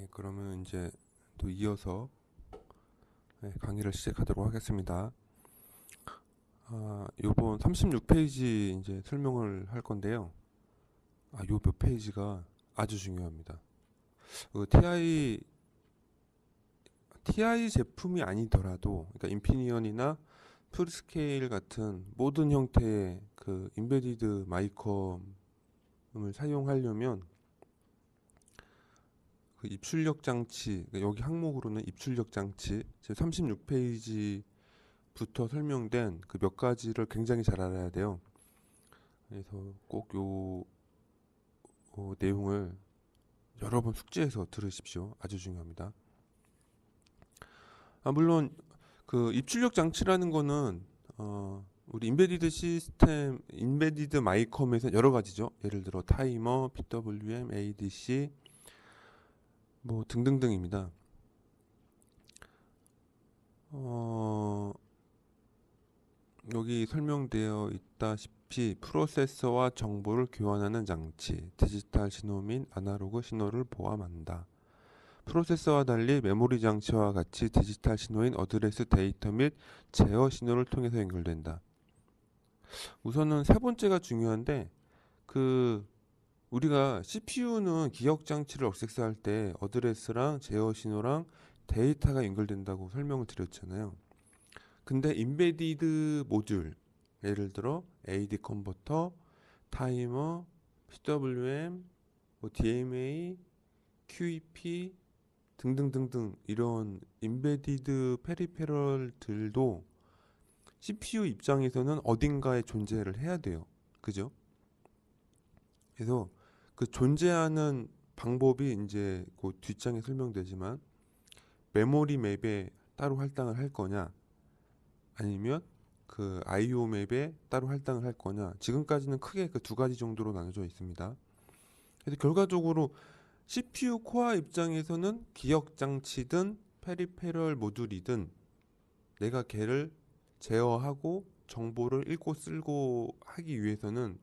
네, 그러면 이제 또 이어서 강의를 시작하도록 하겠습니다. 요번 36페이지 이제 설명을 할 건데요. 요 몇 페이지가 아주 중요합니다. TI 제품이 아니더라도, 그러니까 인피니언이나 프리스케일 같은 모든 형태의 그 인베디드 마이컴을 사용하려면 그 입출력 장치, 그러니까 여기 항목으로는 입출력 장치, 제 36페이지부터 설명된 그 몇 가지를 굉장히 잘 알아야 돼요. 그래서 꼭 내용을 여러 번 숙지해서 들으십시오. 아주 중요합니다. 물론 그 입출력 장치라는 거는 우리 인베디드 시스템, 인베디드 마이컴에서 여러 가지죠. 예를 들어 타이머, PWM, ADC 뭐 등등등입니다. 여기 설명되어 있다시피 프로세서와 정보를 교환하는 장치, 디지털 신호 및 아날로그 신호를 포함한다. 프로세서와 달리 메모리 장치와 같이 디지털 신호인 어드레스 데이터 및 제어 신호를 통해서 연결된다. 우선은 세 번째가 중요한데, 우리가 CPU는 기억 장치를 억세스할 때 어드레스랑 제어 신호랑 데이터가 연결된다고 설명을 드렸잖아요. 근데 인베디드 모듈, 예를 들어 AD 컨버터, 타이머, PWM, DMA, QEP 등등등등 이런 인베디드 페리페럴들도 CPU 입장에서는 어딘가에 존재를 해야 돼요. 그죠? 그래서 그 존재하는 방법이 이제 그 뒷장에 설명되지만 메모리 맵에 따로 할당을 할 거냐 아니면 그 IO 맵에 따로 할당을 할 거냐, 지금까지는 크게 그 두 가지 정도로 나눠져 있습니다. 그래서 결과적으로 CPU 코어 입장에서는 기억 장치든 페리페럴 모듈이든 내가 걔를 제어하고 정보를 읽고 쓸고 하기 위해서는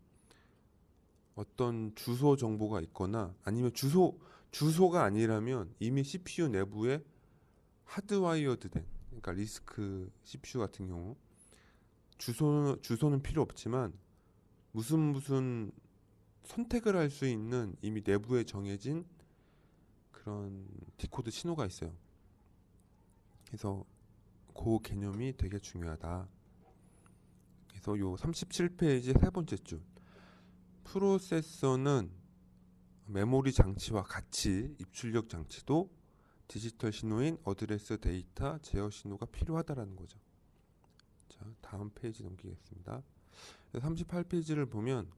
어떤 주소 정보가 있거나 아니면 주소가 아니라면 이미 CPU 내부에 하드와이어드된, 그러니까 리스크 CPU 같은 경우 주소는 필요 없지만 무슨 선택을 할 수 있는 이미 내부에 정해진 그런 디코드 신호가 있어요. 그래서 그 개념이 되게 중요하다. 그래서 요 37페이지 세 번째 줄, 프로세서는 메모리 장치와 같이 입출력 장치도 디지털 신호인 어드레스 데이터 제어 신호가 필요하다라는 거죠. 자, 다음 페이지 넘기겠습니다. 38페이지를 보면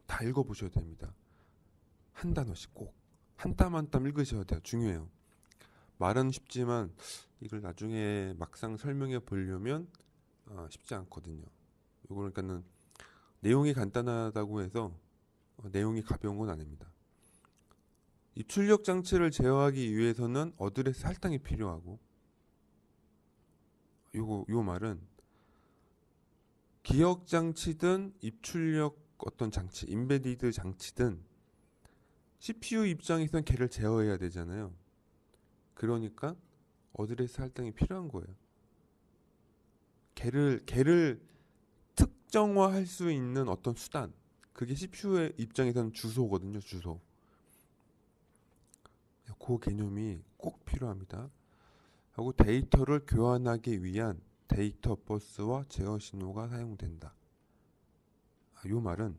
다 읽어보셔야 됩니다. 한 단어씩 꼭 한 땀 한 땀 읽으셔야 돼요. 중요해요. 말은 쉽지만 이걸 나중에 막상 설명해 보려면 쉽지 않거든요. 이거 그러니까는 내용이 간단하다고 해서 내용이 가벼운 건 아닙니다. 입출력 장치를 제어하기 위해서는 어드레스 할당이 필요하고, 요 말은 기억 장치든 입출력 어떤 장치, 인베디드 장치든 CPU 입장에서는 걔를 제어해야 되잖아요. 그러니까 어드레스 할당이 필요한 거예요. 걔를 특정화할 수 있는 어떤 수단, 그게 CPU의 입장에서는 주소거든요. 주소. 그 개념이 꼭 필요합니다. 하고 데이터를 교환하기 위한 데이터 버스와 제어 신호가 사용된다. 요 말은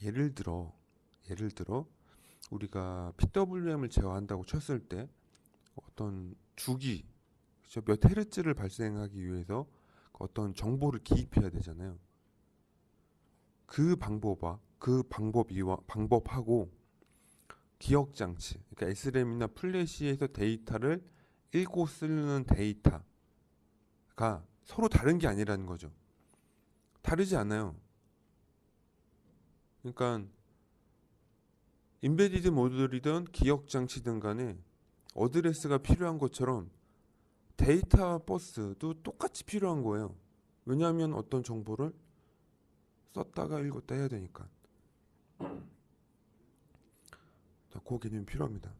예를 들어 우리가 PWM을 제어한다고 쳤을 때 어떤 주기, 그렇죠? 몇 헤르츠를 발생하기 위해서 어떤 정보를 기입해야 되잖아요. 그 방법하고 기억 장치, 그러니까 SRAM이나 플래시에서 데이터를 읽고 쓰는 데이터가 서로 다른 게 아니라는 거죠. 다르지 않아요. 그러니까 인베디드 모듈이든 기억 장치든 간에 어드레스가 필요한 것처럼 데이터 버스도 똑같이 필요한 거예요. 왜냐하면 어떤 정보를 썼다가 읽었다 해야 되니까. 그 개념이 필요합니다.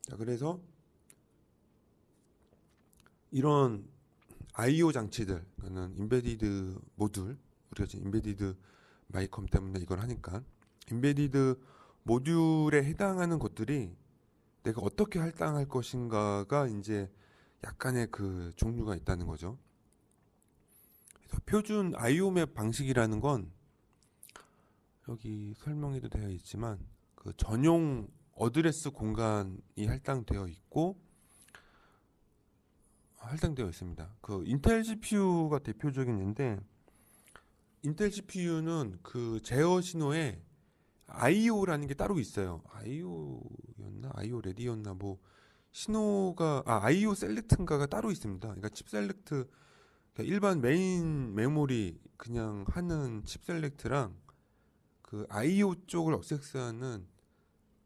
자, 그래서 이런 I/O 장치들, 그는 인베디드 모듈, 우리가 지금 인베디드 마이컴 때문에 이걸 하니까 인베디드 모듈에 해당하는 것들이 내가 어떻게 할당할 것인가가 이제 약간의 그 종류가 있다는 거죠. 그래서 표준 I/O 맵 방식이라는 건 여기 설명에도 되어 있지만 그 전용 어드레스 공간이 할당되어 있습니다. 그 인텔 CPU가 대표적인 예인데, 인텔 CPU는 그 제어 신호에 IO라는 게 따로 있어요. IO였나? IO 레디였나? 뭐 신호가 IO 셀렉트인가가 따로 있습니다. 그러니까 칩 셀렉트, 그러니까 일반 메인 메모리 그냥 하는 칩 셀렉트랑 그 IO 쪽을 억세스하는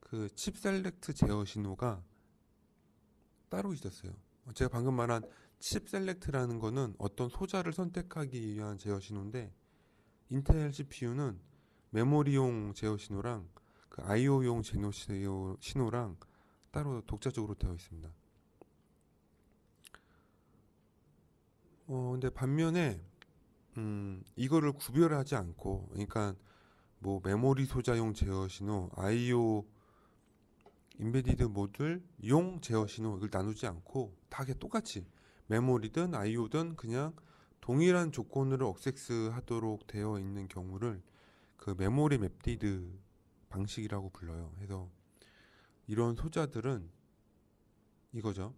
그 칩 셀렉트 제어 신호가 따로 있었어요. 제가 방금 말한 칩 셀렉트라는 거는 어떤 소자를 선택하기 위한 제어 신호인데, 인텔 CPU는 메모리용 제어 신호랑 그 IO용 제어 신호랑 따로 독자적으로 되어 있습니다. 근데 반면에 이거를 구별하지 않고, 그러니까 뭐 메모리 소자용 제어 신호, IO 인베디드 모듈용 제어 신호, 이걸 나누지 않고 다 똑같이 메모리든 IO든 그냥 동일한 조건으로 억세스 하도록 되어 있는 경우를 그 메모리 맵디드 방식이라고 불러요. 그래서 이런 소자들은 이거죠.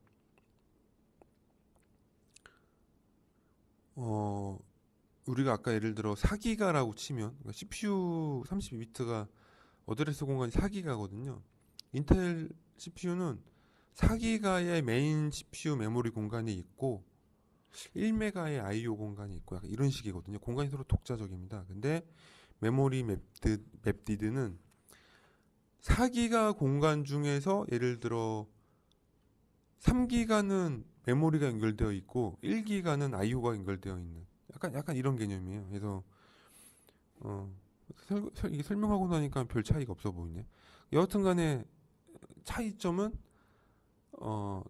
우리가 아까 예를 들어 4기가라고 치면, 그러니까 CPU 32비트가 어드레스 공간이 4기가거든요. 인텔 CPU는 4기가의 메인 CPU 메모리 공간이 있고 1메가의 IO 공간이 있고 약간 이런 식이거든요. 공간이 서로 독자적입니다. 근데 메모리 맵디드는 4기가 공간 중에서 예를 들어 3기가는 메모리가 연결되어 있고 1기가는 IO가 연결되어 있는 약간 이런 개념이에요. 그래서 이게 설명하고 나니까 별 차이가 없어 보이네. 여하튼간에 차이점은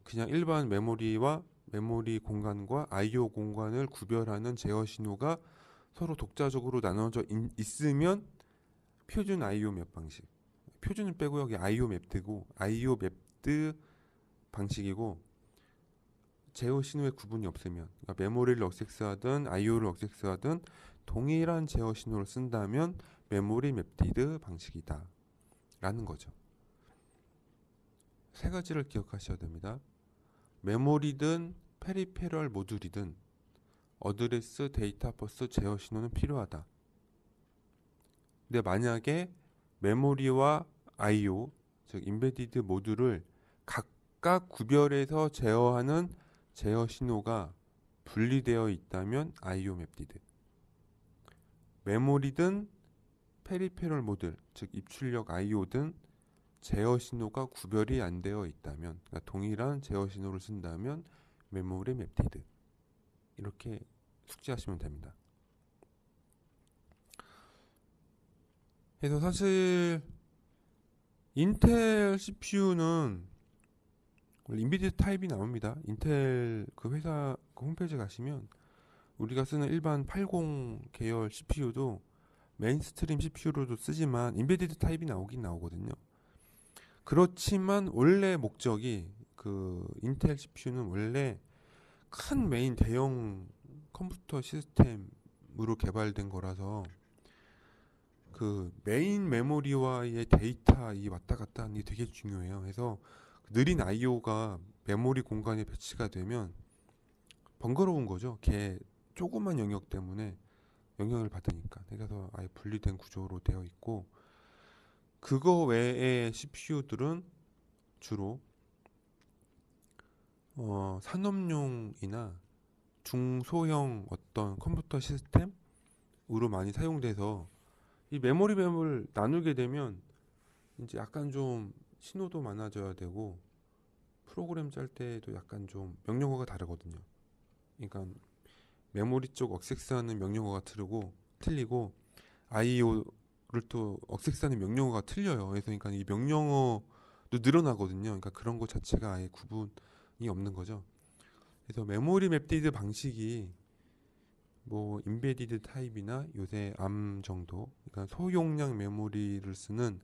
그냥 일반 메모리와 메모리 공간과 IO 공간을 구별하는 제어 신호가 서로 독자적으로 나눠져 있으면 표준 IO 맵 방식. 표준을 빼고 여기 IO 맵드 방식이고, 제어 신호의 구분이 없으면, 그러니까 메모리를 억세스하든 IO를 억세스하든 동일한 제어 신호를 쓴다면 메모리 맵디드 방식이다 라는 거죠. 세 가지를 기억하셔야 됩니다. 메모리든 페리페럴 모듈이든 어드레스 데이터 버스 제어 신호는 필요하다. 근데 만약에 메모리와 IO, 즉 인베디드 모듈을 각각 구별해서 제어하는 제어 신호가 분리되어 있다면 IO 맵디드. 메모리든 페리페럴 모듈, 즉 입출력 IO든 제어 신호가 구별이 안 되어 있다면, 그러니까 동일한 제어 신호를 쓴다면 메모리 맵디드. 이렇게 숙지하시면 됩니다. 그래서 사실 인텔 CPU는 인비디드 타입이 나옵니다. 인텔 그 회사 그 홈페이지 가시면 우리가 쓰는 일반 80 계열 CPU도 메인스트림 CPU로도 쓰지만 인비디드 타입이 나오긴 나오거든요. 그렇지만 원래 목적이 그 인텔 CPU는 원래 큰 메인 대형 컴퓨터 시스템으로 개발된 거라서 그 메인 메모리와의 데이터 이 왔다 갔다 하는 게 되게 중요해요. 그래서 느린 IO가 메모리 공간에 배치가 되면 번거로운 거죠. 걔 조그만 영역 때문에 영향을 받으니까. 그래서 아예 분리된 구조로 되어 있고, 그거 외의 CPU들은 주로 산업용이나 중소형 어떤 컴퓨터 시스템으로 많이 사용돼서 이 메모리 맵을 나누게 되면 이제 약간 좀 신호도 많아져야 되고 프로그램 짤 때도 약간 좀 명령어가 다르거든요. 그러니까 메모리 쪽 억세스하는 명령어가 틀리고 IO를 또 억세스하는 명령어가 틀려요. 그래서 그러니까 이 명령어 늘어나거든요. 그러니까 그런 것 자체가 아예 구분이 없는 거죠. 그래서 메모리 맵디드 방식이 뭐 인베디드 타입이나 요새 암 정도, 그러니까 소용량 메모리를 쓰는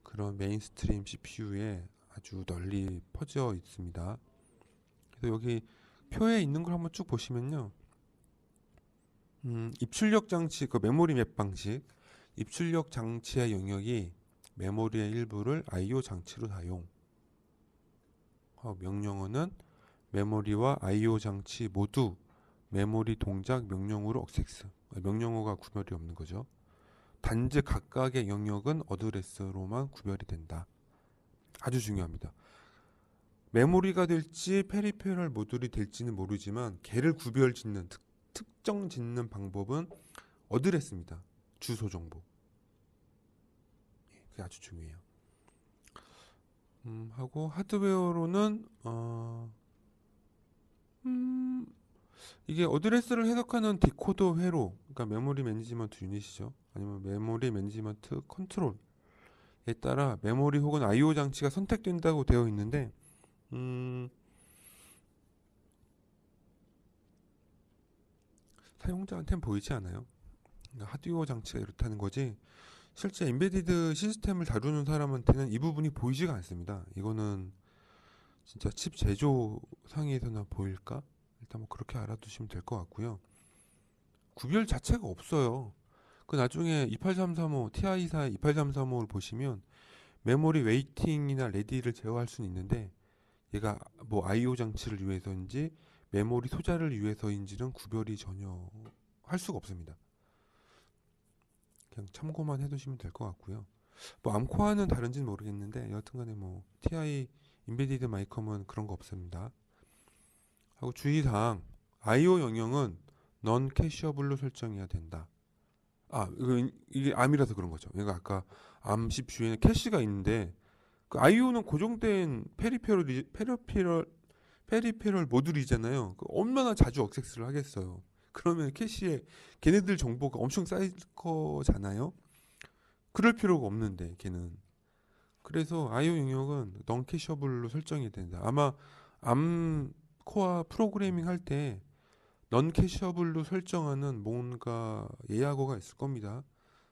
그런 메인스트림 CPU에 아주 널리 퍼져 있습니다. 그래서 여기 표에 있는 걸 한번 쭉 보시면요. 입출력 장치, 그 메모리 맵 방식, 입출력 장치의 영역이 메모리의 일부를 I/O 장치로 사용. 명령어는 메모리와 I/O 장치 모두 메모리 동작 명령어로 억세스. 명령어가 구별이 없는 거죠. 단지 각각의 영역은 어드레스로만 구별이 된다. 아주 중요합니다. 메모리가 될지 페리페럴 모듈이 될지는 모르지만 걔를 구별 짓는 특정 짓는 방법은 어드레스입니다. 주소 정보. 그게 아주 중요해요. 하고 하드웨어로는 이게 어드레스를 해석하는 디코더 회로, 그러니까 메모리 매니지먼트 유닛이죠. 아니면 메모리 매니지먼트 컨트롤에 따라 메모리 혹은 I/O 장치가 선택된다고 되어 있는데 사용자한테는 보이지 않아요. 그러니까 하드웨어 장치가 이렇다는 거지 실제 인베디드 시스템을 다루는 사람한테는 이 부분이 보이지가 않습니다. 이거는 진짜 칩 제조 상에서나 보일까? 일단 뭐 그렇게 알아두시면 될 것 같고요. 구별 자체가 없어요. 그 나중에 28335 Ti4 28335를 보시면 메모리 웨이팅이나 레디를 제어할 수는 있는데 얘가 뭐 I/O 장치를 위해서인지 메모리 소자를 위해서인지는 구별이 전혀 할 수가 없습니다. 그냥 참고만 해두시면 될 것 같고요. 뭐 암코어는 다른지는 모르겠는데 여하튼간에 뭐 TI 인베디드 마이컴은 그런 거 없습니다. 하고 주의사항 I/O 영역은 넌 캐셔블로 설정해야 된다. 이게 암이라서 그런 거죠. 그러니까 아까 암 CPU에는 캐시가 있는데 그 I/O는 고정된 페리페럴 모듈이잖아요. 얼마나 자주 억세스를 하겠어요. 그러면 캐시에 걔네들 정보가 엄청 쌓일 거잖아요. 그럴 필요가 없는데 걔는. 그래서 I/O 영역은 넌 캐셔블로 설정이 된다. 아마 암 코어 프로그래밍 할 때 넌 캐셔블로 설정하는 뭔가 예약어가 있을 겁니다.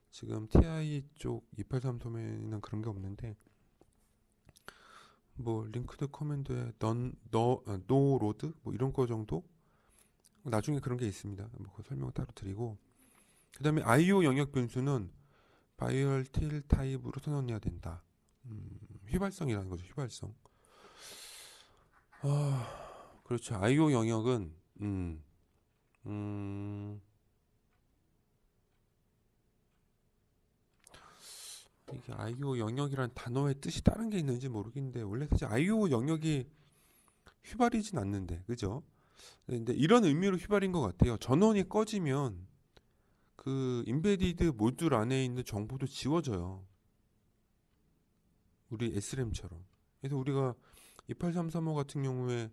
지금 TI 쪽 283 도면에는 그런 게 없는데 뭐 링크드 커맨드에 no load 뭐 이런 거 정도 나중에 그런 게 있습니다. 뭐 그 설명 따로 드리고 그다음에 I/O 영역 변수는 바이얼틸 타입으로 선언해야 된다. 휘발성이라는 거죠. 휘발성. 그렇죠. I/O 영역은 이게 I/O 영역이란 단어의 뜻이 다른 게 있는지 모르겠는데 원래 사실 I/O 영역이 휘발이진 않는데 그죠? 근데 이런 의미로 휘발인 것 같아요. 전원이 꺼지면 그 인베디드 모듈 안에 있는 정보도 지워져요. 우리 SRAM처럼. 그래서 우리가 28335 같은 경우에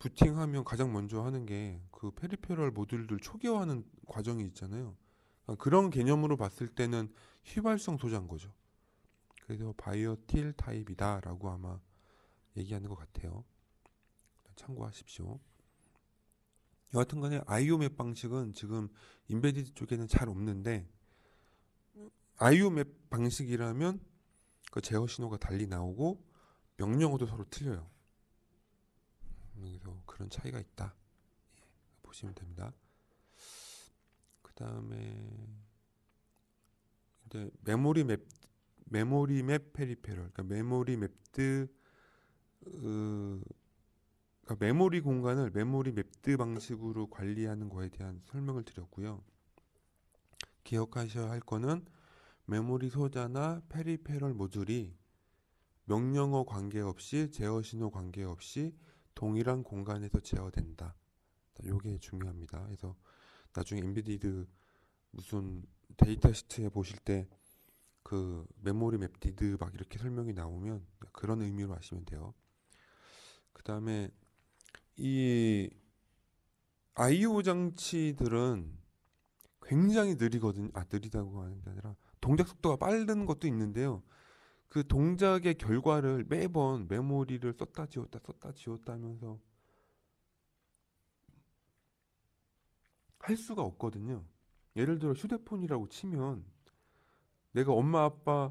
부팅하면 가장 먼저 하는 게 그 페리페럴 모듈들 초기화하는 과정이 있잖아요. 그런 개념으로 봤을 때는 휘발성 소자인 거죠. 그래서 바이오틸 타입이다라고 아마 얘기하는 것 같아요. 참고하십시오. 여하튼간에 I/O 맵 방식은 지금 인베디드 쪽에는 잘 없는데 I/O 맵 방식이라면 그 제어 신호가 달리 나오고 명령어도 서로 틀려요. 그래서 그런 차이가 있다. 보시면 됩니다. 그 다음에 메모리 맵 페리페럴, 그러니까 메모리 맵드 그러니까 메모리 공간을 메모리 맵드 방식으로 관리하는 거에 대한 설명을 드렸고요. 기억하셔야 할 거는 메모리 소자나 페리페럴 모듈이 명령어 관계없이 제어 신호 관계없이 동일한 공간에서 제어된다. 이게 중요합니다. 그래서 나중에 엔비디드 무슨 데이터 시트에 보실 때 그 메모리 맵디드 막 이렇게 설명이 나오면 그런 의미로 아시면 돼요. 그 다음에 이 I/O 장치들은 굉장히 느리거든요. 느리다고 하는 게 아니라 동작 속도가 빠른 것도 있는데요. 그 동작의 결과를 매번 메모리를 썼다 지웠다 하면서 할 수가 없거든요. 예를 들어 휴대폰이라고 치면 내가 엄마 아빠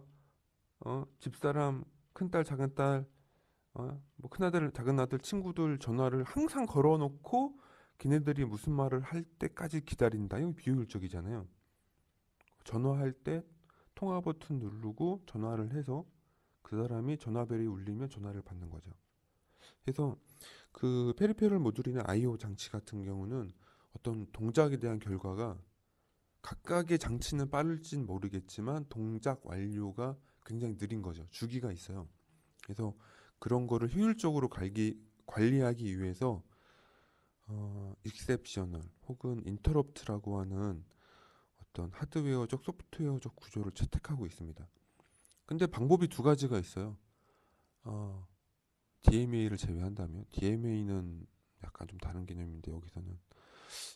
집사람 큰딸 작은딸 뭐 큰아들 작은아들 친구들 전화를 항상 걸어놓고 걔네들이 무슨 말을 할 때까지 기다린다. 이거 비효율적이잖아요. 전화할 때 통화 버튼 누르고 전화를 해서 그 사람이 전화벨이 울리면 전화를 받는 거죠. 그래서 그 페리페럴 모듈이나 I/O 장치 같은 경우는 어떤 동작에 대한 결과가 각각의 장치는 빠를진 모르겠지만 동작 완료가 굉장히 느린 거죠. 주기가 있어요. 그래서 그런 거를 효율적으로 관리하기 위해서 익셉셔널 혹은 인터럽트라고 하는 어떤 하드웨어적 소프트웨어적 구조를 채택하고 있습니다. 근데 방법이 두 가지가 있어요. DMA를 제외한다면 DMA는 약간 좀 다른 개념인데 여기서는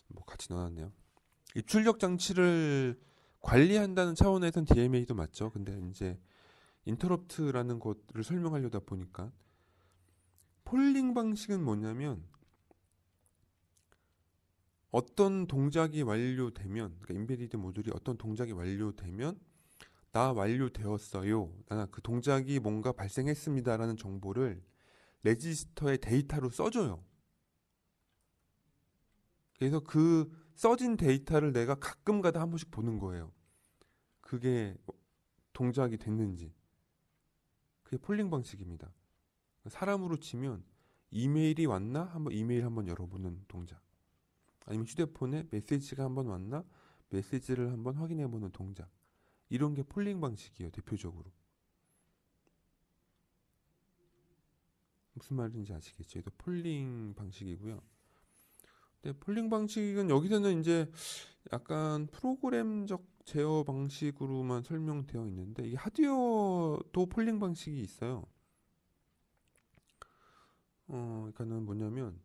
뭐 같이 넣어놨네요. 입출력 장치를 관리한다는 차원에선 DMA도 맞죠. 근데 이제 인터럽트라는 것을 설명하려다 보니까 폴링 방식은 뭐냐면 어떤 동작이 완료되면 그러니까 인베디드 모듈이 어떤 동작이 완료되면 나 완료되었어요. 나 그 동작이 뭔가 발생했습니다라는 정보를 레지스터의 데이터로 써줘요. 그래서 그 써진 데이터를 내가 가끔가다 한 번씩 보는 거예요. 그게 동작이 됐는지. 그게 폴링 방식입니다. 사람으로 치면 이메일이 왔나? 한번 이메일 한번 열어보는 동작. 아니면 휴대폰에 메시지가 한번 왔나? 메시지를 한번 확인해보는 동작. 이런 게 폴링 방식이에요. 대표적으로. 무슨 말인지 아시겠죠? 이거 폴링 방식이고요. 근데 폴링 방식은 여기서는 이제 약간 프로그램적 제어 방식으로만 설명되어 있는데 이게 하드웨어도 폴링 방식이 있어요. 그러니까는 뭐냐면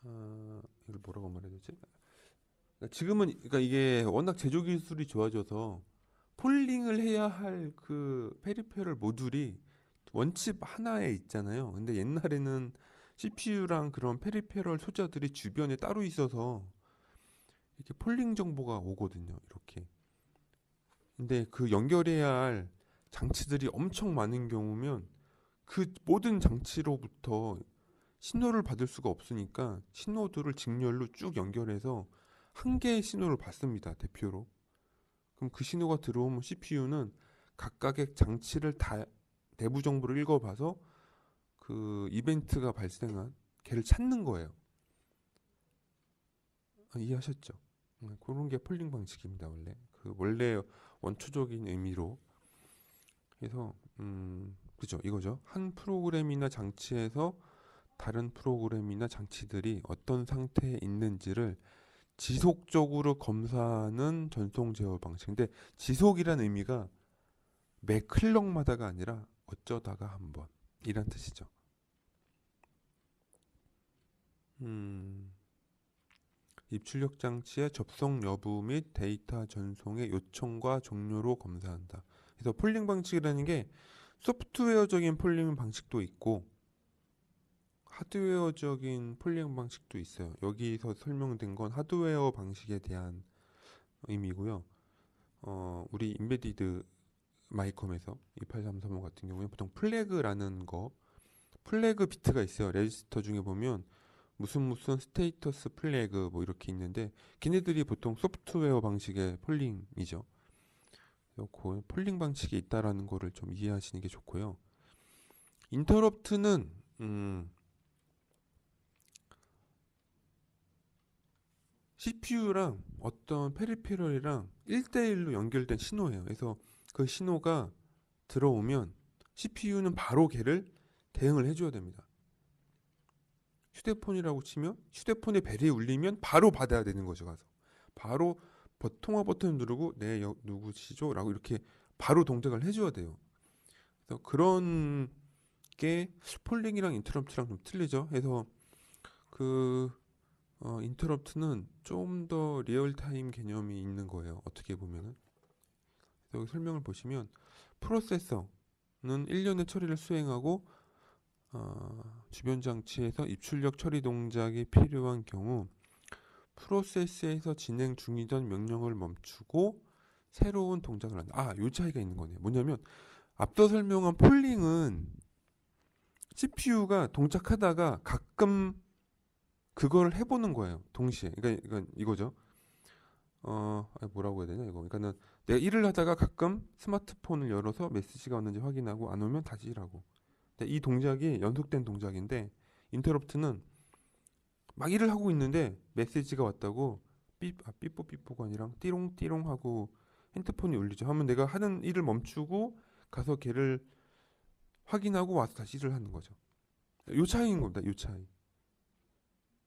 이걸 뭐라고 말해야 되지? 그러니까 지금은 그러니까 이게 워낙 제조 기술이 좋아져서 폴링을 해야 할 그 페리페럴 모듈이 원칩 하나에 있잖아요. 근데 옛날에는 CPU랑 그런 페리페럴 소자들이 주변에 따로 있어서 이렇게 폴링 정보가 오거든요. 이렇게. 근데 그 연결해야 할 장치들이 엄청 많은 경우면 그 모든 장치로부터 신호를 받을 수가 없으니까 신호들을 직렬로 쭉 연결해서 한 개의 신호를 받습니다. 대표로. 그럼 그 신호가 들어오면 CPU는 각각의 장치를 다 내부 정보를 읽어봐서 그 이벤트가 발생한 걔를 찾는 거예요. 이해하셨죠? 그런 게 폴링 방식입니다. 원래 원초적인 의미로. 그래서 그죠, 이거죠. 한 프로그램이나 장치에서 다른 프로그램이나 장치들이 어떤 상태에 있는지를 지속적으로 검사하는 전송 제어 방식. 근데 지속이란 의미가 매 클럭마다가 아니라 어쩌다가 한 번. 이란 뜻이죠. 음, 입출력 장치의 접속 여부 및 데이터 전송의 요청과 종료로 검사한다. 그래서 폴링 방식이라는 게 소프트웨어적인 폴링 방식도 있고 하드웨어적인 폴링 방식도 있어요. 여기서 설명된 건 하드웨어 방식에 대한 의미고요. 우리 인베디드 마이컴에서 28335 같은 경우에 보통 플래그 비트가 있어요. 레지스터 중에 보면 무슨 스테이터스 플래그 뭐 이렇게 있는데 걔네들이 보통 소프트웨어 방식의 폴링이죠. 그 폴링 방식이 있다라는 거를 좀 이해하시는 게 좋고요. 인터럽트는 CPU랑 어떤 페리페럴이랑 1대1로 연결된 신호예요. 그래서 그 신호가 들어오면 CPU는 바로 걔를 대응을 해줘야 됩니다. 휴대폰이라고 치면 휴대폰에 벨이 울리면 바로 받아야 되는 거죠. 가서 바로 통화 버튼 누르고 네 누구시죠? 라고 이렇게 바로 동작을 해줘야 돼요. 그래서 그런 게 폴링이랑 인터럽트랑 좀 틀리죠. 그래서 그 인터럽트는 좀 더 리얼타임 개념이 있는 거예요. 어떻게 보면은 여기 설명을 보시면 프로세서는 일련의 처리를 수행하고 주변 장치에서 입출력 처리 동작이 필요한 경우 프로세스에서 진행 중이던 명령을 멈추고 새로운 동작을 한다. 요 차이가 있는 거네요. 뭐냐면 앞서 설명한 폴링은 CPU가 동작하다가 가끔 그걸 해보는 거예요. 동시에. 그러니까 이건 이거죠. 뭐라고 해야 되냐 이거. 그러니까는 내가 일을 하다가 가끔 스마트폰을 열어서 메시지가 왔는지 확인하고 안 오면 다시 일하고. 근데 이 동작이 연속된 동작인데 인터럽트는 막 일을 하고 있는데 메시지가 왔다고 삐뽀삐뽀가 아니라 띠롱띠롱 하고 핸드폰이 울리죠. 하면 내가 하는 일을 멈추고 가서 걔를 확인하고 와서 다시 일을 하는 거죠. 요 차이인 겁니다. 요 차이.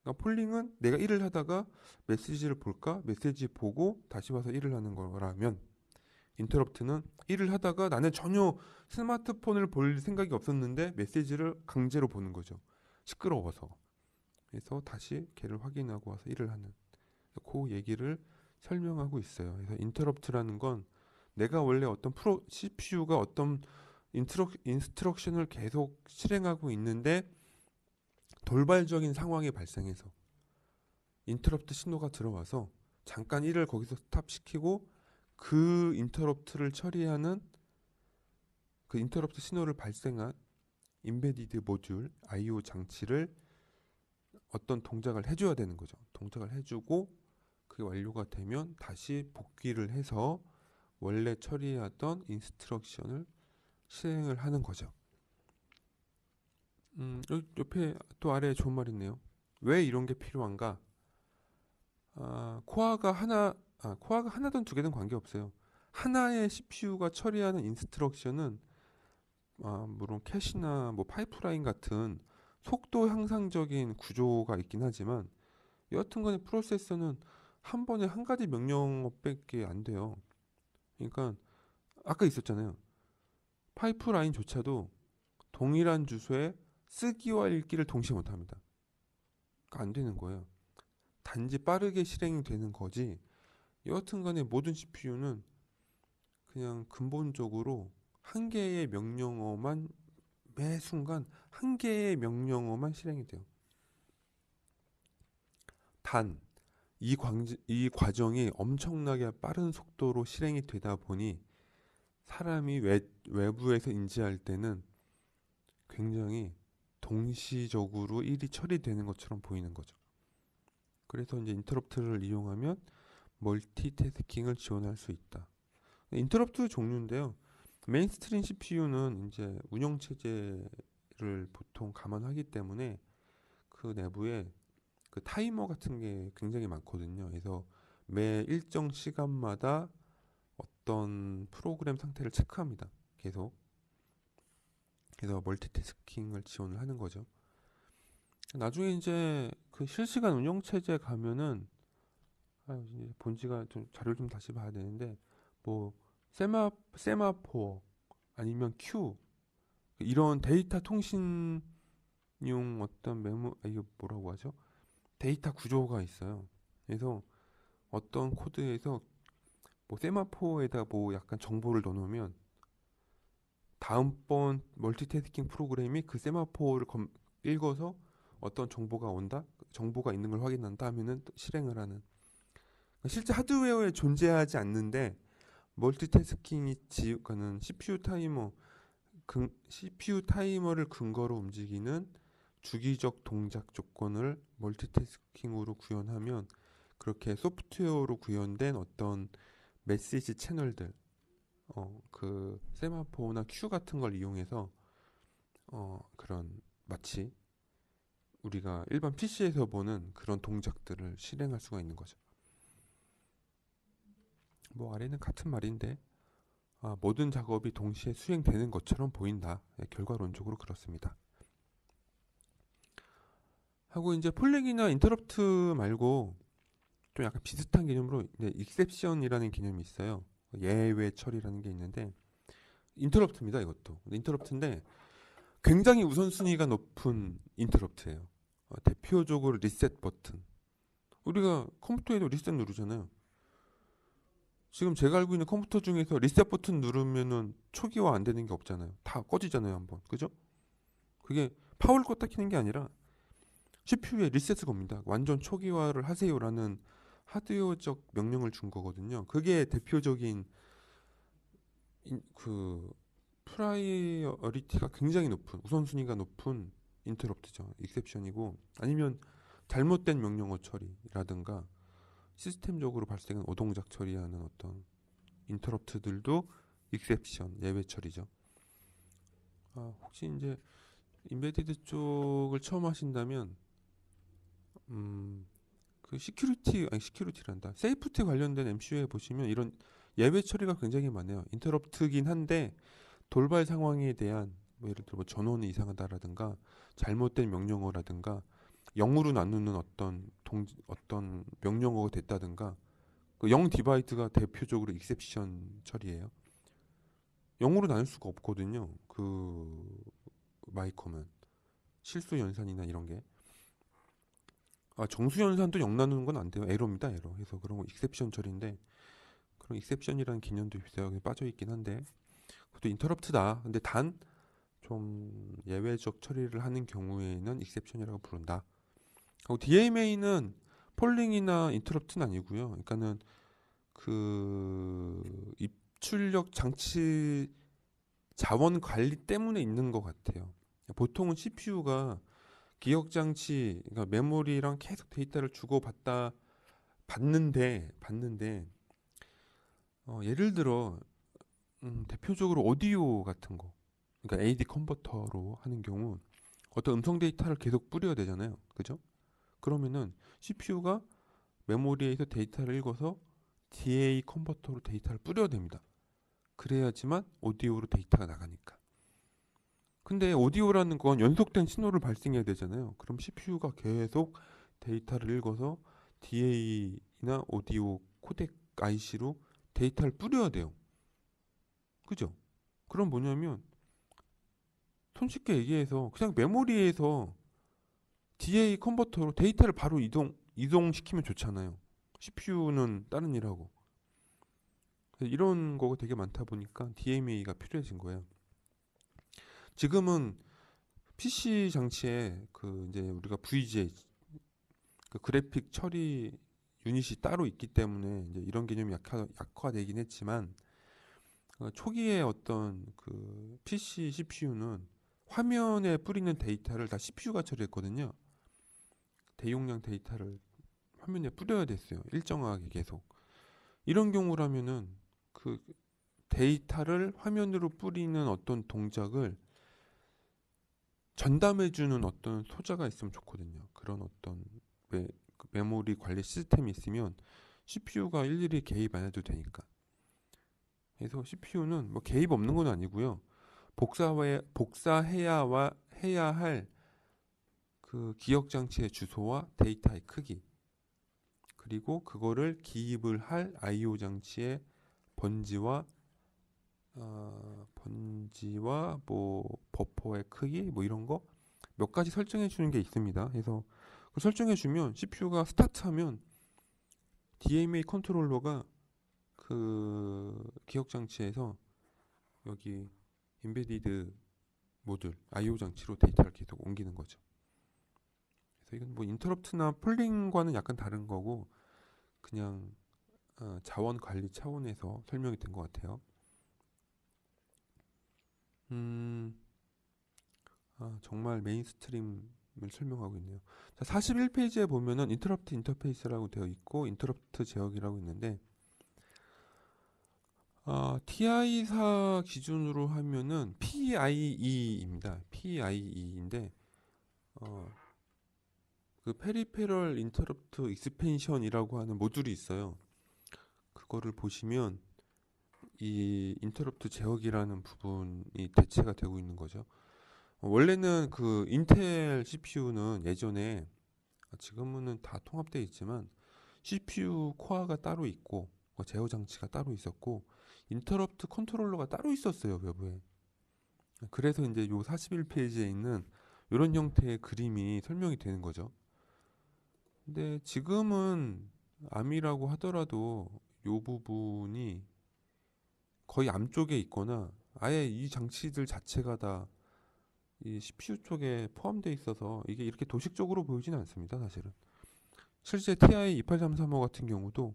그러니까 폴링은 내가 일을 하다가 메시지를 볼까? 메시지 보고 다시 와서 일을 하는 거라면 인터럽트는 일을 하다가 나는 전혀 스마트폰을 볼 생각이 없었는데 메시지를 강제로 보는 거죠. 시끄러워서. 그래서 다시 걔를 확인하고 와서 일을 하는 그 얘기를 설명하고 있어요. 그래서 인터럽트라는 건 내가 원래 어떤 CPU가 어떤 인스트럭션을 계속 실행하고 있는데 돌발적인 상황이 발생해서 인터럽트 신호가 들어와서 잠깐 일을 거기서 스탑시키고 그 인터럽트를 처리하는 그 인터럽트 신호를 발생한 임베디드 모듈 I/O 장치를 어떤 동작을 해줘야 되는 거죠. 동작을 해주고 그게 완료가 되면 다시 복귀를 해서 원래 처리하던 인스트럭션을 실행을 하는 거죠. 옆에 또 아래에 좋은 말 있네요. 왜 이런 게 필요한가? 코어가 하나든 두 개든 관계없어요. 하나의 CPU가 처리하는 인스트럭션은 물론 캐시나 뭐 파이프라인 같은 속도 향상적인 구조가 있긴 하지만 여하튼간에 프로세서는 한 번에 한 가지 명령어밖에 안 돼요. 그러니까 아까 있었잖아요. 파이프라인조차도 동일한 주소에 쓰기와 읽기를 동시에 못합니다. 그러니까 안 되는 거예요. 단지 빠르게 실행이 되는 거지. 여하튼간에 모든 CPU는 그냥 근본적으로 한 개의 명령어만 매 순간 한 개의 명령어만 실행이 돼요. 단, 이 과정이 엄청나게 빠른 속도로 실행이 되다 보니 사람이 외부에서 인지할 때는 굉장히 동시적으로 일이 처리되는 것처럼 보이는 거죠. 그래서 이제 인터럽트를 이용하면 멀티태스킹을 지원할 수 있다. 인터럽트 종류인데요. 메인스트림 CPU는 이제 운영 체제를 보통 감안하기 때문에 그 내부에 그 타이머 같은 게 굉장히 많거든요. 그래서 매 일정 시간마다 어떤 프로그램 상태를 체크합니다. 계속. 그래서 멀티태스킹을 지원을 하는 거죠. 나중에 이제 그 실시간 운영 체제 가면은 이제 본지가 좀 자료를 좀 다시 봐야 되는데 뭐 세마포 아니면 큐 이런 데이터 통신용 어떤 이거 뭐라고 하죠? 데이터 구조가 있어요. 그래서 어떤 코드에서 뭐 세마포에다 뭐 약간 정보를 넣어놓으면 다음번 멀티태스킹 프로그램이 그 세마포를 읽어서 어떤 정보가 온다? 정보가 있는 걸 확인한다 하면은 실행을 하는. 실제 하드웨어에 존재하지 않는데 멀티태스킹이 지우가는 CPU 타이머를 근거로 움직이는 주기적 동작 조건을 멀티태스킹으로 구현하면 그렇게 소프트웨어로 구현된 어떤 메시지 채널들, 그 세마포나 큐 같은 걸 이용해서 그런 마치 우리가 일반 PC에서 보는 그런 동작들을 실행할 수가 있는 거죠. 뭐 아래는 같은 말인데 모든 작업이 동시에 수행되는 것처럼 보인다. 결과론적으로 그렇습니다. 하고 이제 폴링이나 인터럽트 말고 좀 약간 비슷한 개념으로 익셉션이라는 개념이 있어요. 예외 처리라는 게 있는데 인터럽트입니다. 이것도 인터럽트인데 굉장히 우선순위가 높은 인터럽트예요. 대표적으로 리셋 버튼. 우리가 컴퓨터에도 리셋 누르잖아요. 지금 제가 알고 있는 컴퓨터 중에서 리셋 버튼 누르면은 초기화 안 되는 게 없잖아요. 다 꺼지잖아요, 한번. 그죠? 그게 파워를 껐다 켜는 게 아니라 CPU에 리셋을 겁니다. 완전 초기화를 하세요라는 하드웨어적 명령을 준 거거든요. 그게 대표적인 그 프라이어리티가 굉장히 높은, 우선순위가 높은 인터럽트죠. 익셉션이고, 아니면 잘못된 명령어 처리라든가 시스템적으로 발생한 오동작 처리하는 어떤 인터럽트들도 익셉션, 예외 처리죠. 혹시 이제 인베디드 쪽을 처음 하신다면 그 시큐리티란다. 세이프티 관련된 MCU에 보시면 이런 예외 처리가 굉장히 많아요. 인터럽트긴 한데 돌발 상황에 대한 뭐 예를 들어 뭐 전원이 이상하다라든가 잘못된 명령어라든가 0으로 나누는 어떤 명령어가 됐다든가 그 0 디바이트가 대표적으로 익셉션 처리예요. 0으로 나눌 수가 없거든요. 그 마이컴은 실수 연산이나 이런 게 정수 연산도 0 나누는 건 안 돼요. 에러입니다, 에러. 그래서 그런 거 익셉션 처리인데 그런 익셉션이라는 개념도 비슷하게 빠져 있긴 한데 그것도 인터럽트다. 근데 단 좀 예외적 처리를 하는 경우에는 익셉션이라고 부른다. 하고 DMA는 폴링이나 인터럽트는 아니고요. 그러니까는 그 입출력 장치 자원 관리 때문에 있는 것 같아요. 보통은 CPU가 기억 장치, 그러니까 메모리랑 계속 데이터를 주고받다 받는데 예를 들어 대표적으로 오디오 같은 거, 그러니까 AD 컨버터로 하는 경우 어떤 음성 데이터를 계속 뿌려야 되잖아요, 그죠? 그러면은 CPU가 메모리에서 데이터를 읽어서 DA 컨버터로 데이터를 뿌려야 됩니다. 그래야지만 오디오로 데이터가 나가니까. 근데 오디오라는 건 연속된 신호를 발생해야 되잖아요. 그럼 CPU가 계속 데이터를 읽어서 DA나 오디오 코덱 IC로 데이터를 뿌려야 돼요. 그죠? 그럼 뭐냐면 손쉽게 얘기해서 그냥 메모리에서 DA 컨버터로 데이터를 바로 이동시키면 좋잖아요. CPU는 다른 일하고. 이런 거가 되게 많다 보니까 DMA가 필요해진 거예요. 지금은 PC 장치에 그 이제 우리가 VGA 그 그래픽 처리 유닛이 따로 있기 때문에 이제 이런 개념이 약화되긴 했지만 초기에 어떤 그 PC CPU는 화면에 뿌리는 데이터를 다 CPU가 처리했거든요. 대용량 데이터를 화면에 뿌려야 됐어요. 일정하게 계속. 이런 경우라면은 그 데이터를 화면으로 뿌리는 어떤 동작을 전담해주는 어떤 소자가 있으면 좋거든요. 그런 어떤 메모리 관리 시스템이 있으면 CPU가 일일이 개입 안 해도 되니까. 그래서 CPU는 뭐 개입 없는 건 아니고요. 복사해야 할 그 기억 장치의 주소와 데이터의 크기, 그리고 그거를 기입을 할 I/O 장치의 번지와 뭐 버퍼의 크기 뭐 이런 거 몇 가지 설정해 주는 게 있습니다. 그래서 그 설정해 주면 CPU가 스타트하면 DMA 컨트롤러가 그 기억 장치에서 여기 인베디드 모듈 I/O 장치로 데이터를 계속 옮기는 거죠. 그래서 이건 뭐 인터럽트나 폴링과는 약간 다른 거고 그냥 자원 관리 차원에서 설명이 된 것 같아요. 정말 메인스트림을 설명하고 있네요. 자, 41페이지에 보면은 인터럽트 인터페이스라고 되어 있고 인터럽트 제어기라고 있는데 TI사 기준으로 하면은 PIE입니다. PIE인데 그 페리페럴 인터럽트 익스펜션이라고 하는 모듈이 있어요. 그거를 보시면 이 인터럽트 제어기라는 부분이 대체가 되고 있는 거죠. 원래는 그 인텔 CPU는 예전에 지금은 다 통합되어 있지만 CPU 코어가 따로 있고 제어 장치가 따로 있었고 인터럽트 컨트롤러가 따로 있었어요, 외부에. 그래서 이제 요 41페이지에 있는 이런 형태의 그림이 설명이 되는 거죠. 근데 지금은 암이라고 하더라도 요 부분이 거의 암 쪽에 있거나 아예 이 장치들 자체가 다 이 CPU 쪽에 포함되어 있어서 이게 이렇게 도식적으로 보이지는 않습니다, 사실은. 실제 TI 28335 같은 경우도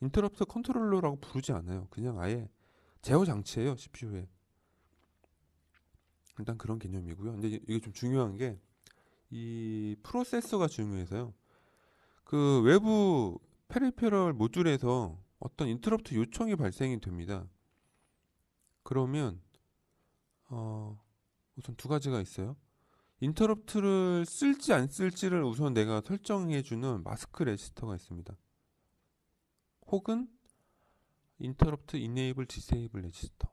인터럽트 컨트롤러라고 부르지 않아요. 그냥 아예 제어 장치예요, CPU에. 일단 그런 개념이고요. 근데 이게 좀 중요한 게 이 프로세서가 중요해서요. 그 외부 페리페럴 모듈에서 어떤 인터럽트 요청이 발생이 됩니다. 그러면 우선 두 가지가 있어요. 인터럽트를 쓸지 안 쓸지를 우선 내가 설정해주는 마스크 레지스터가 있습니다. 혹은 인터럽트 이네이블 디세이블 레지스터.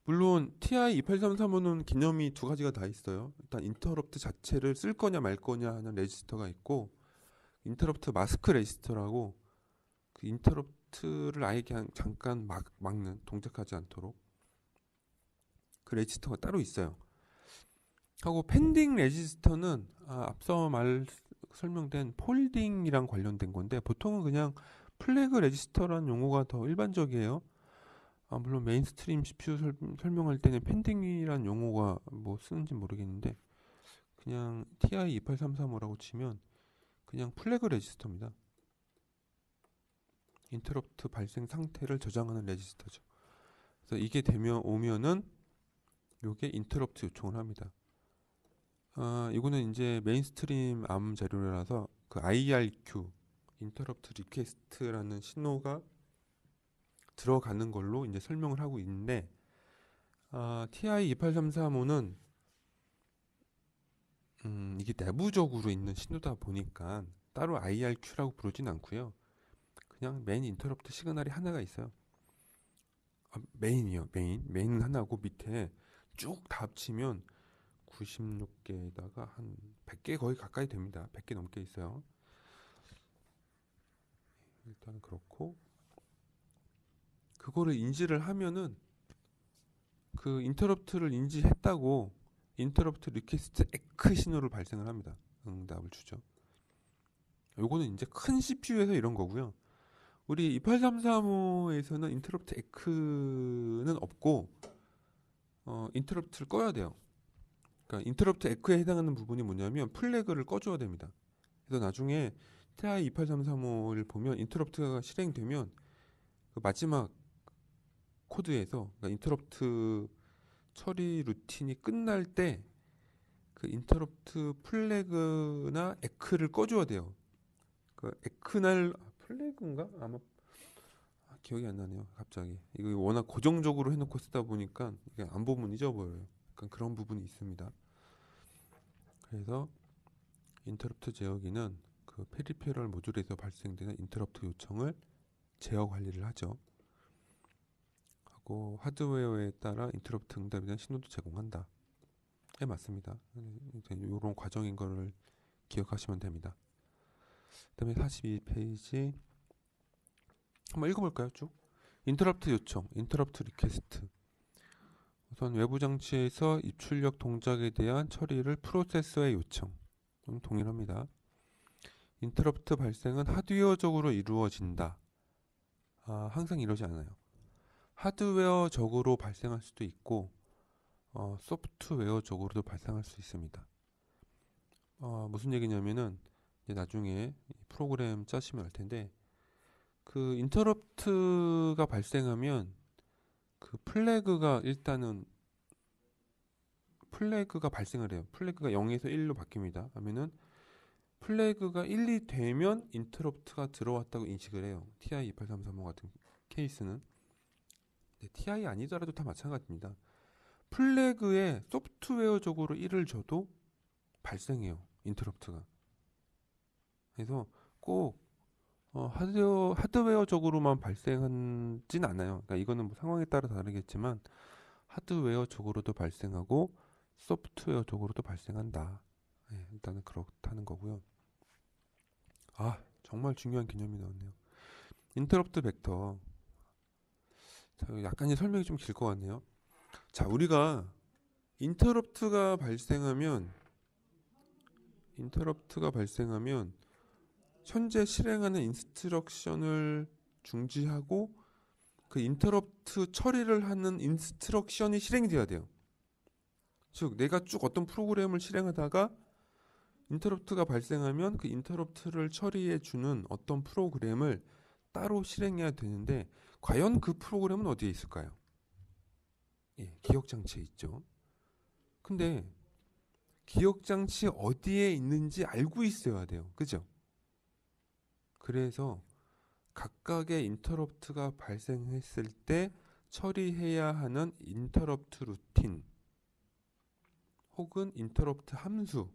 물론 TI 28335는 개념이 두 가지가 다 있어요. 일단 인터럽트 자체를 쓸 거냐 말 거냐 하는 레지스터가 있고, 인터럽트 마스크 레지스터라고 그 인터럽트를 아예 그냥 잠깐 막는, 동작하지 않도록 그 레지스터가 따로 있어요. 하고 펜딩 레지스터는 앞서 설명된 폴딩이랑 관련된 건데, 보통은 그냥 플래그 레지스터라는 용어가 더 일반적이에요. 물론 메인스트림 CPU 설명할 때는 펜딩이란 용어가 뭐 쓰는지 모르겠는데, 그냥 TI 28335라고 치면 그냥 플래그 레지스터입니다. 인터럽트 발생 상태를 저장하는 레지스터죠. 그래서 이게 오면은 요게 인터럽트 요청을 합니다. 이거는 이제 메인스트림 암 자료라서 그 IRQ 인터럽트 리퀘스트라는 신호가 들어가는 걸로 이제 설명을 하고 있는데, TI 28335는 이게 내부적으로 있는 신호다 보니까 따로 IRQ라고 부르진 않고요. 그냥 메인 인터럽트 시그널이 하나가 있어요. 메인이요. 메인은 하나고 밑에 쭉 다 합치면 96개에다가 한 100개 거의 가까이 됩니다. 100개 넘게 있어요. 일단 그렇고, 그거를 인지를 하면은 그 인터럽트를 인지했다고 인터럽트 리퀘스트 에크 신호를 발생을 합니다. 응답을 주죠. 요거는 이제 큰 CPU에서 이런 거고요. 우리 28335에서는 인터럽트 에크는 없고, 인터럽트를 꺼야 돼요. 그러니까 인터럽트 에크에 해당하는 부분이 뭐냐면 플래그를 꺼줘야 됩니다. 그래서 나중에 TI 28335를 보면 인터럽트가 실행되면 그 마지막 코드에서, 그러니까 인터럽트 처리 루틴이 끝날 때 그 인터럽트 플래그나 에크를 꺼줘야 돼요. 그 에크날 플래그인가? 아마 기억이 안 나네요. 갑자기 이거 워낙 고정적으로 해놓고 쓰다 보니까 이게 안 보면 잊어버려요. 약간 그런 부분이 있습니다. 그래서 인터럽트 제어기는 그 페리페럴 모듈에서 발생되는 인터럽트 요청을 제어 관리를 하죠. 하고 하드웨어에 따라 인터럽트 응답에 대한 신호도 제공한다. 예, 맞습니다. 이런 과정인 거를 기억하시면 됩니다. 그다음에 42페이지 한번 읽어볼까요? 쭉. 인터럽트 요청, 인터럽트 리퀘스트. 우선 외부 장치에서 입출력 동작에 대한 처리를 프로세서에 요청. 동일합니다. 인터럽트 발생은 하드웨어적으로 이루어진다. 항상 이러지 않아요. 하드웨어적으로 발생할 수도 있고, 소프트웨어적으로도 발생할 수 있습니다. 무슨 얘기냐면은 이제 나중에 프로그램 짜시면 알 텐데, 그 인터럽트가 발생하면 그 플래그가 발생을 해요. 플래그가 0에서 1로 바뀝니다. 하면은 플래그가 1이 되면 인터럽트가 들어왔다고 인식을 해요. TI 28335 같은 케이스는. TI 아니더라도 다 마찬가지입니다. 플래그에 소프트웨어적으로 1을 줘도 발생해요. 인터럽트가. 그래서 꼭 하드웨어적으로만 발생하진 않아요. 그러니까 이거는 뭐 상황에 따라 다르겠지만 하드웨어적으로도 발생하고 소프트웨어적으로도 발생한다. 네, 일단은 그렇다는 거고요. 정말 중요한 개념이 나왔네요. 인터럽트 벡터. 자, 약간의 설명이 좀 길 것 같네요. 자, 우리가 인터럽트가 발생하면 현재 실행하는 인스트럭션을 중지하고 그 인터럽트 처리를 하는 인스트럭션이 실행이 돼야 돼요. 즉 내가 쭉 어떤 프로그램을 실행하다가 인터럽트가 발생하면 그 인터럽트를 처리해 주는 어떤 프로그램을 따로 실행해야 되는데 과연 그 프로그램은 어디에 있을까요? 예, 기억 장치에 있죠. 근데 기억 장치 어디에 있는지 알고 있어야 돼요. 그죠? 그래서 각각의 인터럽트가 발생했을 때 처리해야 하는 인터럽트 루틴 혹은 인터럽트 함수를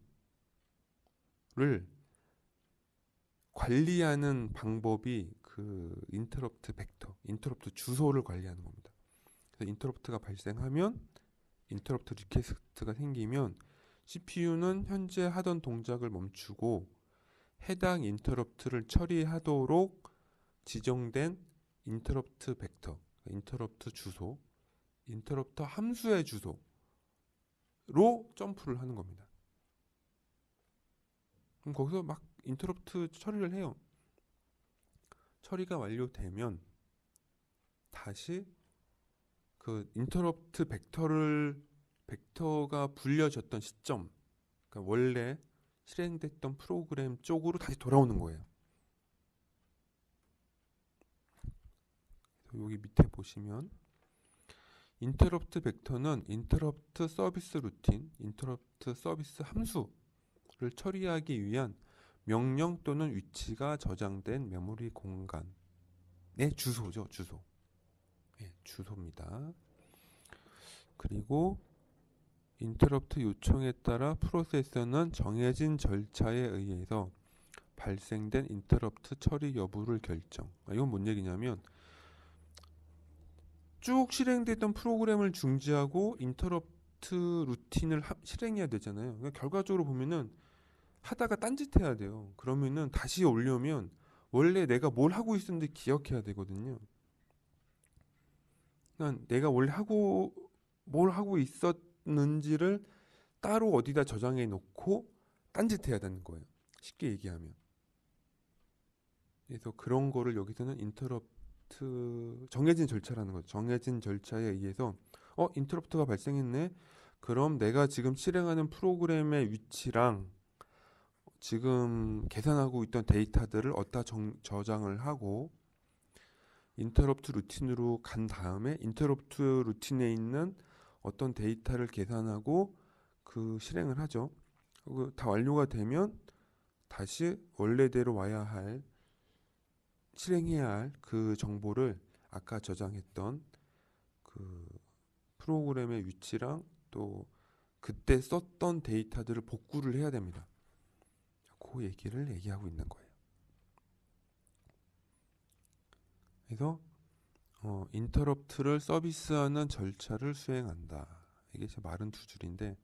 관리하는 방법이 그 인터럽트 벡터, 인터럽트 주소를 관리하는 겁니다. 그래서 인터럽트가 발생하면 인터럽트 리퀘스트가 생기면 CPU는 현재 하던 동작을 멈추고 해당 인터럽트를 처리하도록 지정된 인터럽트 벡터, 인터럽트 주소, 인터럽트 함수의 주소로 점프를 하는 겁니다. 그럼 거기서 막 인터럽트 처리를 해요. 처리가 완료되면 다시 그 인터럽트 벡터가 불려졌던 시점, 그러니까 원래 실행됐던 프로그램 쪽으로 다시 돌아오는 거예요. 여기 밑에 보시면 인터럽트 벡터는 인터럽트 서비스 루틴, 인터럽트 서비스 함수를 처리하기 위한 명령 또는 위치가 저장된 메모리 공간의 주소죠, 주소. 예, 주소입니다. 그리고 인터럽트 요청에 따라 프로세서는 정해진 절차에 의해서 발생된 인터럽트 처리 여부를 결정. 이건 뭔 얘기냐면 쭉 실행됐던 프로그램을 중지하고 인터럽트 루틴을 실행해야 되잖아요. 그러니까 결과적으로 보면은 하다가 딴짓해야 돼요. 그러면은 다시 오려면 원래 내가 뭘 하고 있었는지 기억해야 되거든요. 그러니까 내가 원래 뭘 하고 있었는지를 따로 어디다 저장해 놓고 딴짓해야 되는 거예요. 쉽게 얘기하면. 그래서 그런 거를 여기서는 인터럽트 정해진 절차라는 거죠. 정해진 절차에 의해서 인터럽트가 발생했네. 그럼 내가 지금 실행하는 프로그램의 위치랑 지금 계산하고 있던 데이터들을 어디다 저장을 하고 인터럽트 루틴으로 간 다음에 인터럽트 루틴에 있는 어떤 데이터를 계산하고 그 실행을 하죠. 다 완료가 되면 다시 원래대로 와야 할 실행해야 할 그 정보를 아까 저장했던 그 프로그램의 위치랑 또 그때 썼던 데이터들을 복구를 해야 됩니다. 그 얘기를 얘기하고 있는 거예요. 그래서 인터럽트를 서비스하는 절차를 수행한다. 이게 제 말은 두 줄인데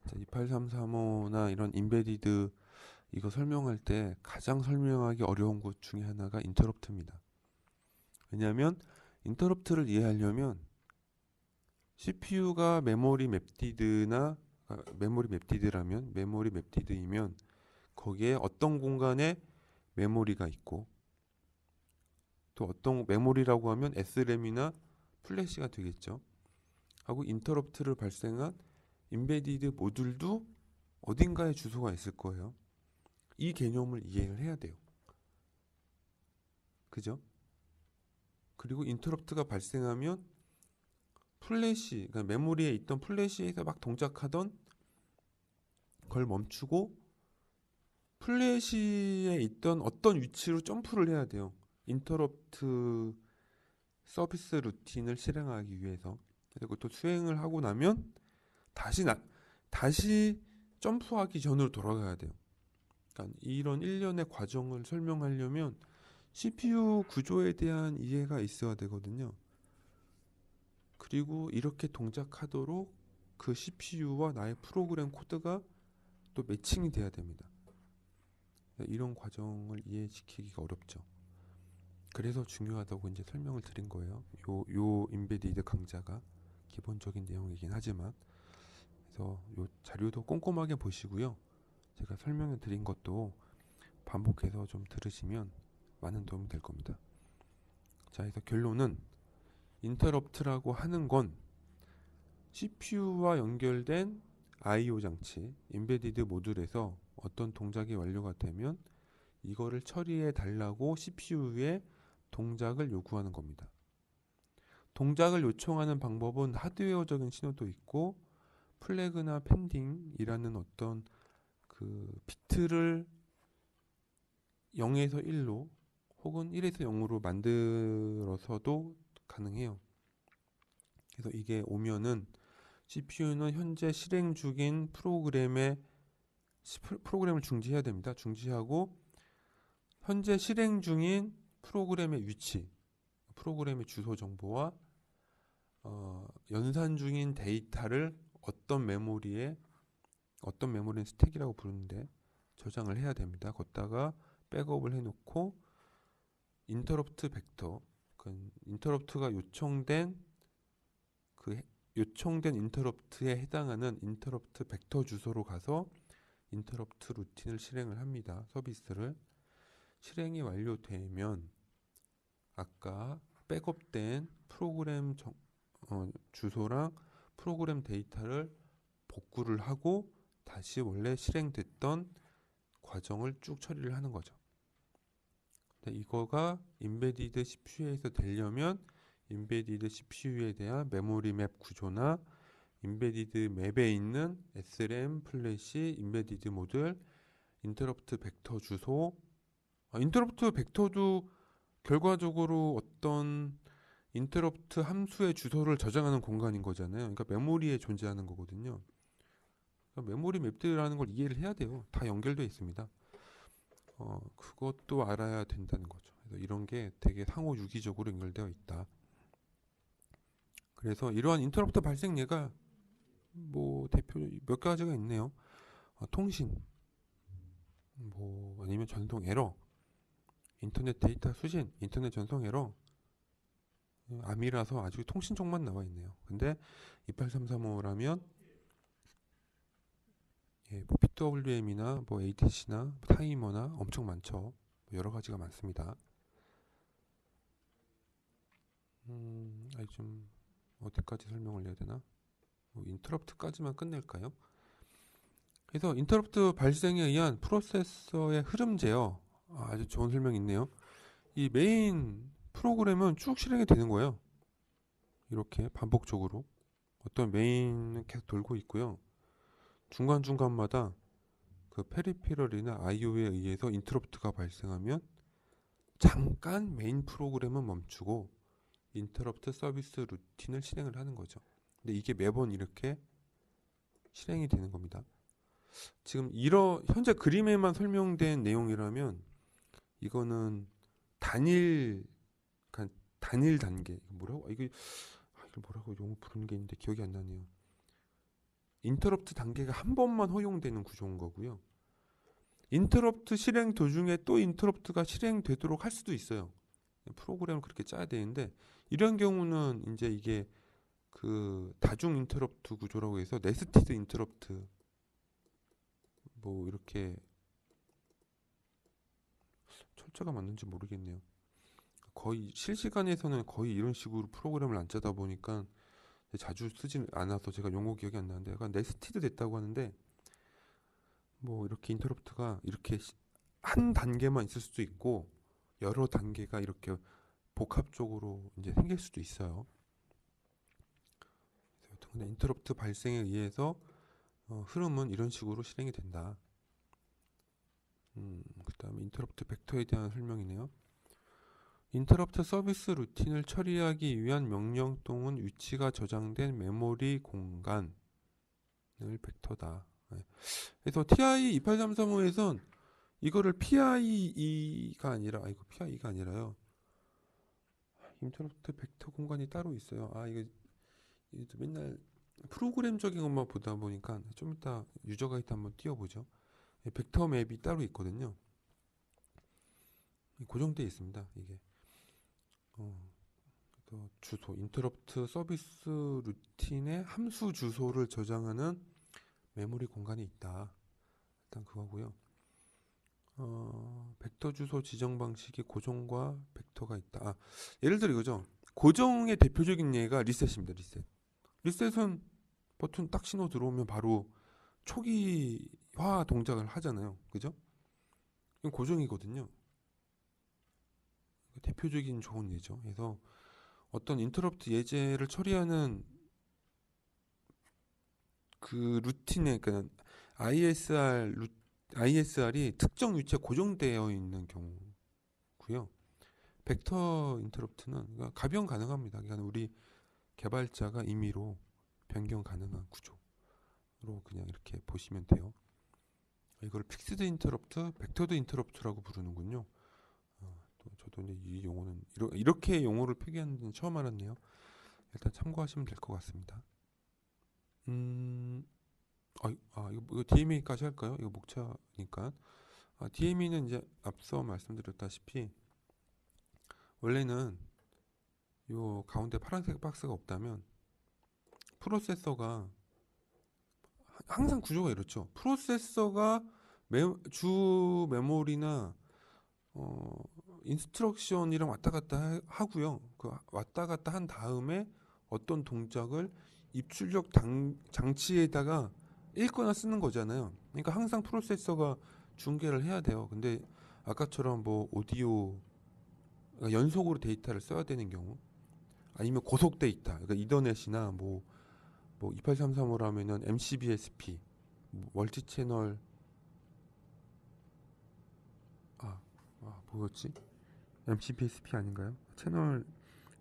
28335나 이런 인베디드 이거 설명할 때 가장 설명하기 어려운 것 중에 하나가 인터럽트입니다. 왜냐하면 인터럽트를 이해하려면 CPU가 메모리 맵디드이면 거기에 어떤 공간에 메모리가 있고 또 어떤 메모리라고 하면 SRAM이나 플래시가 되겠죠. 하고 인터럽트를 발생한 인베디드 모듈도 어딘가에 주소가 있을 거예요. 이 개념을 이해를 해야 돼요. 그죠? 그리고 인터럽트가 발생하면 그러니까 메모리에 있던 플래시에서 막 동작하던 걸 멈추고 플래시에 있던 어떤 위치로 점프를 해야 돼요. 인터럽트 서비스 루틴을 실행하기 위해서. 그리고 또 수행을 하고 나면 다시 점프하기 전으로 돌아가야 돼요. 그러니까 이런 일련의 과정을 설명하려면 CPU 구조에 대한 이해가 있어야 되거든요. 그리고 이렇게 동작하도록 그 CPU와 나의 프로그램 코드가 또 매칭이 돼야 됩니다. 이런 과정을 이해시키기가 어렵죠. 그래서 중요하다고 이제 설명을 드린 거예요. 요 인베디드 강좌가 기본적인 내용이긴 하지만 그래서 요 자료도 꼼꼼하게 보시고요. 제가 설명해 드린 것도 반복해서 좀 들으시면 많은 도움이 될 겁니다. 자, 그래서 결론은 인터럽트라고 하는 건 CPU와 연결된 I/O 장치, 인베디드 모듈에서 어떤 동작이 완료가 되면 이거를 처리해 달라고 CPU에 동작을 요구하는 겁니다. 동작을 요청하는 방법은 하드웨어적인 신호도 있고 플래그나 펜딩이라는 어떤 그 비트를 0에서 1로 혹은 1에서 0으로 만들어서도 가능해요. 그래서 이게 오면은 CPU는 현재 실행 중인 프로그램을 중지해야 됩니다. 중지하고 현재 실행 중인 프로그램의 위치, 프로그램의 주소 정보와 연산 중인 데이터를 어떤 메모리는 스택이라고 부르는데 저장을 해야 됩니다. 걷다가 백업을 해놓고 인터럽트 벡터, 그 인터럽트가 요청된 인터럽트에 해당하는 인터럽트 벡터 주소로 가서 인터럽트 루틴을 실행을 합니다. 서비스를 실행이 완료되면 아까 백업된 프로그램 주소랑 프로그램 데이터를 복구를 하고 다시 원래 실행됐던 과정을 쭉 처리를 하는 거죠. 이거가 인베디드 CPU에서 되려면 인베디드 CPU에 대한 메모리 맵 구조나 인베디드 맵에 있는 SRAM, 플래시, 인베디드 모듈, 인터럽트 벡터 주소, 인터럽트 벡터도 결과적으로 어떤 인터럽트 함수의 주소를 저장하는 공간인 거잖아요. 그러니까 메모리에 존재하는 거거든요. 그러니까 메모리 맵들이라는 걸 이해를 해야 돼요. 다 연결되어 있습니다. 그것도 알아야 된다는 거죠. 그래서 이런 게 되게 상호 유기적으로 연결되어 있다. 그래서 이러한 인터럽트 발생 예가 뭐 대표 몇 가지가 있네요. 통신, 뭐 아니면 전송 에러, 인터넷 데이터 수신, 인터넷 전송 에러, 암이라서 아직 통신 쪽만 나와 있네요. 근데 28335라면 뭐 PWM이나 뭐 ATC나 타이머나 엄청 많죠. 여러 가지가 많습니다. 좀 어디까지 설명을 해야 되나? 인터럽트까지만 끝낼까요? 그래서 인터럽트 발생에 의한 프로세서의 흐름 제어, 아주 좋은 설명이 있네요. 이 메인 프로그램은 쭉 실행이 되는 거예요. 이렇게 반복적으로 어떤 메인은 계속 돌고 있고요. 중간중간마다 그 페리페럴이나 I/O에 의해서 인터럽트가 발생하면 잠깐 메인 프로그램은 멈추고 인터럽트 서비스 루틴을 실행을 하는 거죠. 근데 이게 매번 이렇게 실행이 되는 겁니다. 지금 현재 그림에만 설명된 내용이라면 이거는 단일 단계 이걸 뭐라고 용어 부르는 게 있는데 기억이 안 나네요. 인터럽트 단계가 한 번만 허용되는 구조인 거고요. 인터럽트 실행 도중에 또 인터럽트가 실행되도록 할 수도 있어요. 프로그램을 그렇게 짜야 되는데 이런 경우는 이제 이게 그 다중 인터럽트 구조라고 해서 네스티드 인터럽트 뭐 이렇게 철자가 맞는지 모르겠네요. 거의 실시간에서는 거의 이런 식으로 프로그램을 안 짜다 보니까 자주 쓰진 않아서 제가 용어 기억이 안 나는데 약간 네스티드 됐다고 하는데 뭐 이렇게 인터럽트가 이렇게 한 단계만 있을 수도 있고 여러 단계가 이렇게 복합적으로 이제 생길 수도 있어요. 근데 인터럽트 발생에 의해서 흐름은 이런 식으로 실행이 된다. 그 다음에 인터럽트 벡터에 대한 설명이네요. 인터럽트 서비스 루틴을 처리하기 위한 명령동은 위치가 저장된 메모리 공간을 벡터다. 그래서 TI 28335에선 이거를 PIE가 아니라요. 인터럽트 벡터 공간이 따로 있어요. 이거 맨날 프로그램적인 것만 보다 보니까 좀 이따 유저 가이드 한번 띄워보죠. 벡터 맵이 따로 있거든요. 고정되어 있습니다. 이게 주소, 인터럽트 서비스 루틴의 함수 주소를 저장하는 메모리 공간이 있다. 일단 그거고요. 벡터 주소 지정 방식이 고정과 벡터가 있다. 예를 들어 이거죠. 고정의 대표적인 예가 리셋입니다. 리셋. 리셋은 버튼 딱 신호 들어오면 바로 초기화 동작을 하잖아요. 그죠? 이건 고정이거든요. 대표적인 좋은 예죠. 그래서 어떤 인터럽트 예제를 처리하는 그 루틴에, 그러니까 ISR이 특정 위치에 고정되어 있는 경우고요. 벡터 인터럽트는 그러니까 가변 가능합니다. 그러니까 우리 개발자가 임의로 변경 가능한 구조로 그냥 이렇게 보시면 돼요. 이걸 픽스드 인터럽트, 벡터드 인터럽트라고 부르는군요. 또 저도 이제 이 용어는 이렇게 용어를 표기하는 처음 알았네요. 일단 참고하시면 될 것 같습니다. 음, 이거 DMA까지 할까요? 이거 목차니까. DMA는 이제 앞서 말씀드렸다시피 원래는 요 가운데 파란색 박스가 없다면 프로세서가 항상 구조가 이렇죠. 프로세서가 주 메모리나 인스트럭션이랑 왔다 갔다 하고요. 그 왔다 갔다 한 다음에 어떤 동작을 입출력 장치에다가 읽거나 쓰는 거잖아요. 그러니까 항상 프로세서가 중계를 해야 돼요. 근데 아까처럼 뭐 오디오 그러니까 연속으로 데이터를 써야 되는 경우 아니면 고속 데이터 그러니까 이더넷이나 뭐 28335라면은 MCBSP 멀티 채널 뭐였지? MCBSP 아닌가요? 채널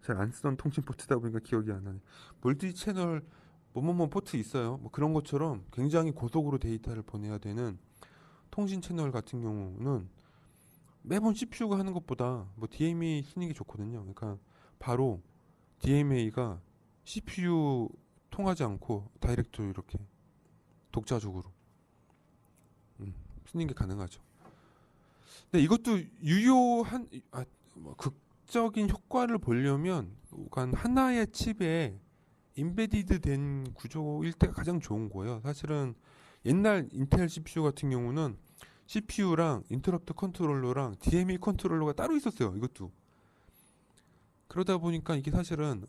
잘 안 쓰던 통신 포트다 보니까 기억이 안 나네. 멀티 채널 뭐뭐뭐 포트 있어요. 뭐 그런 것처럼 굉장히 고속으로 데이터를 보내야 되는 통신 채널 같은 경우는 매번 CPU가 하는 것보다 뭐 DMA 쓰는 게 좋거든요. 그러니까 바로 DMA가 CPU 통하지 않고 다이렉트로 이렇게 독자적으로 쓰는 게 가능하죠. 근데 이것도 유효한 뭐 극적인 효과를 보려면 하나의 칩에 인베디드 된 구조일 때가 가장 좋은 거예요. 사실은 옛날 인텔 CPU 같은 경우는 CPU랑 인터럽트 컨트롤러랑 DMA 컨트롤러가 따로 있었어요. 이것도. 그러다 보니까 이게 사실은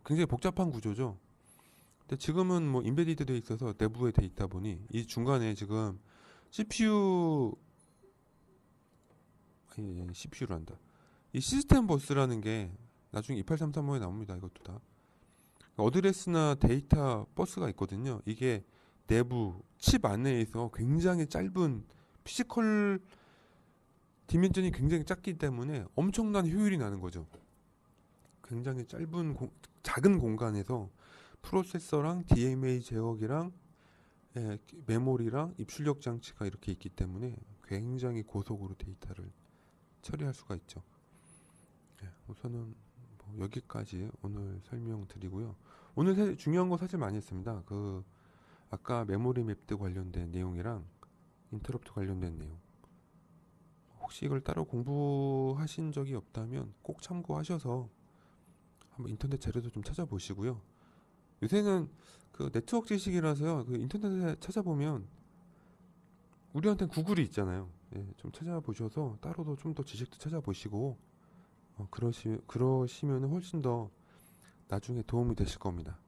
굉장히 복잡한 구조죠. 근데 지금은 뭐 인베디드 돼 있어서 내부에 돼 있다 보니 이 중간에 지금 CPU CPU를 한다. 이 시스템 버스라는 게 나중에 28335에 나옵니다. 이것도 다. 어드레스나 데이터 버스가 있거든요. 이게 내부 칩 안에서 굉장히 짧은 피지컬 디멘전이 굉장히 작기 때문에 엄청난 효율이 나는 거죠. 굉장히 작은 공간에서 프로세서랑 DMA 제어기랑 메모리랑 입출력 장치가 이렇게 있기 때문에 굉장히 고속으로 데이터를 처리할 수가 있죠. 우선은 뭐 여기까지 오늘 설명드리고요. 오늘 중요한 거 사실 많이 했습니다. 아까 메모리 맵드 관련된 내용이랑 인터럽트 관련된 내용. 혹시 이걸 따로 공부하신 적이 없다면 꼭 참고하셔서 한번 인터넷 자료도 좀 찾아보시고요. 요새는 그 네트워크 지식이라서요. 그 인터넷에 찾아보면 우리한테는 구글이 있잖아요. 좀 찾아보셔서 따로도 좀 더 지식도 찾아보시고 그러시면 훨씬 더 나중에 도움이 되실 겁니다.